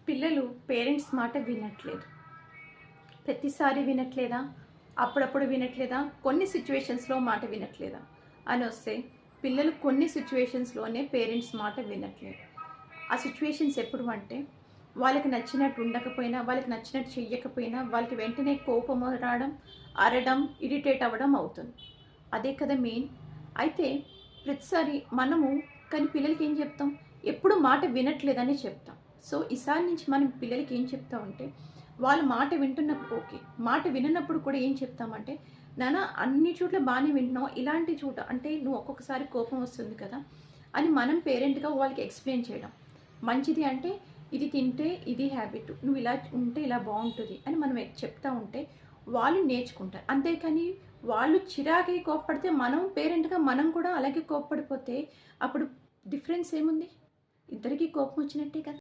పిల్లలు పేరెంట్స్ మాట వినట్లేదు. ప్రతిసారి వినట్లేదా? అప్పుడప్పుడు వినట్లేదా? కొన్ని సిచ్యువేషన్స్‌లో మాట వినట్లేదా? అనొస్తే పిల్లలు కొన్ని సిచ్యువేషన్స్‌లోనే పేరెంట్స్ మాట వినట్లేదు. ఆ సిచ్యువేషన్స్ ఎప్పుడు అంటే వాళ్ళకి నచ్చినట్టు ఉండకపోయినా, వాళ్ళకి నచ్చినట్టు చెయ్యకపోయినా, వాళ్ళకి వెంటనే కోపం రావడం, అరడం, ఇరిటేట్ అవ్వడం అవుతుంది. అదే కదా మెయిన్. అయితే ప్రతిసారి మనము కానీ పిల్లలకి ఏం చెప్తాం? ఎప్పుడు మాట వినట్లేదని చెప్తాం. సో, ఈసారి నుంచి మనం పిల్లలకి ఏం చెప్తామంటే, వాళ్ళు మాట వింటున్నప్పుడు ఓకే. మాట విననప్పుడు కూడా ఏం చెప్తామంటే, నాన్న అన్ని చోట్ల బానే వింటున్నావు. ఇలాంటి చోట అంటే నువ్వు ఒక్కొక్కసారి కోపం వస్తుంది కదా! అని మనం పేరెంట్‌గా వాళ్ళకి ఎక్స్‌ప్లెయిన్ చేయడం. మంచిది అంటే ఇది తింటే ఇది హ్యాబిట్. నువ్వు ఇలా ఉంటే ఇలా బావుంటది అని మనం చెప్తా ఉంటే వాళ్ళు నేర్చుకుంటారు. అంతేకాని వాళ్ళు చిరాకుగా కోప్పడితే మనం పేరెంట్‌గా మనం కూడా అలాగే కోప్పడిపోతే అప్పుడు డిఫరెన్స్ ఏముంది? ఇద్దరికీ కోపం వచ్చినట్టే కదా!